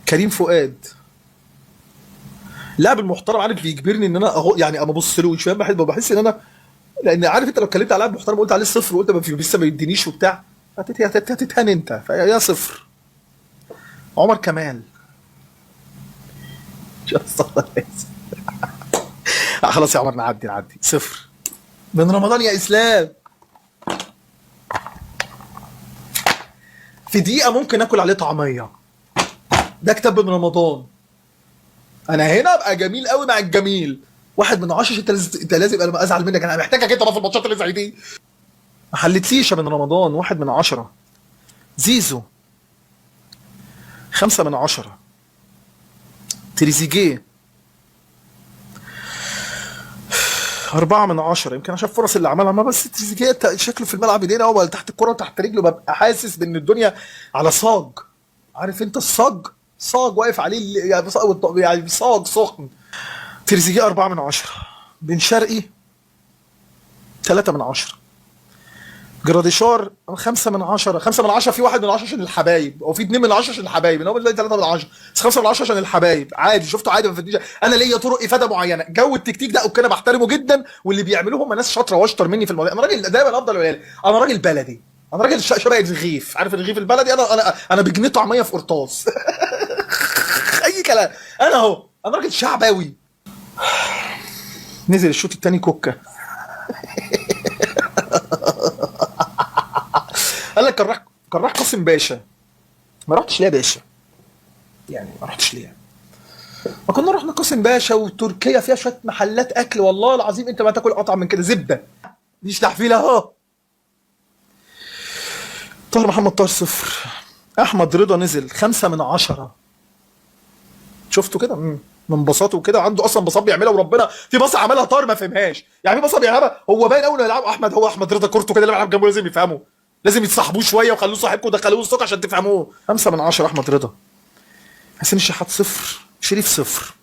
كريم فؤاد لاعب المحترم، عارف بيجبرني ان انا اهو يعني اما ابص له شويه، بحس ان انا، لان عارف انت لو اتكلمت على لاعب محترم وقلت عليه صفر وقلت لسه ما يدينيش وبتاع، هتتهان انت، فيا صفر. عمر كمال. خلاص يا عمر، نعدي صفر. من رمضان يا اسلام، في دقيقه ممكن اكل عليه طعميه. ده كتاب من رمضان. انا هنا ابقى جميل قوي مع الجميل. 1/10. انت لازم انا ازعل منك، انا محتاجك انت بقى في الماتشات اللي زي دي. ما حلتليش يا من رمضان. 1/10. زيزو. 5/10. تريزيجيه. 4/10. يمكن عشان الفرص اللي عملها، ما بس تريزيجيه شكله في الملعب ايدينا هو تحت الكره وتحت رجله، ببقى حاسس بان الدنيا على صاج. عارف انت الصاج؟ صاج واقف عليه يعني صاج سخن. تريزيجيه 4/10. بن شرقي 3/10. جراديشار 5/10. 5/10. في 1/10 عشان الحبايب، او في 2/10 عشان الحبايب، ان هو بتلاقي 3/10، بس 5/10 عشان الحبايب. عادي، شفته عادي، ما فادنيش. انا ليا طرق افاده معينه. جو التكتيك ده اوكي، انا بحترمه جدا، واللي بيعملوه هم ناس شاطره واشطر مني في الموضوع. انا راجل دايما افضل ويالي. انا راجل بلدي، انا راجل شبه الرغيف. عارف الرغيف البلدي؟ انا بجنيه طعميه في قرطاس. اي كلام. انا اهو، انا راجل شعباوي. نزل الشوط الثاني كوكا. قال لك كان راح قاسم باشا. ما رحتش ليه يا باشا؟ يعني ما رحتش ليه؟ ما كنا رحنا قاسم باشا، وتركيا فيها شويه محلات اكل والله العظيم انت ما تاكل اطعم من كده. زبده مش تحفيله اهو. طاهر محمد طاهر 0. احمد رضا نزل 5/10. شفتوا كده؟ من بساطه وكده، عنده اصلا بساط بيعملها، وربنا في بصه عملها طاهر ما فهمهاش. يعني في بصه بيلعبها هو باين اول ما يلعب احمد، هو احمد رضا كورته كده اللي بيلعب جنبه لازم يفهمه، لازم يتصاحبوه شويه وخلوه صاحبكم ودخلوه السوق عشان تفهموه. 5/10 احمد رضا. حسين الشحات 0. شريف 0.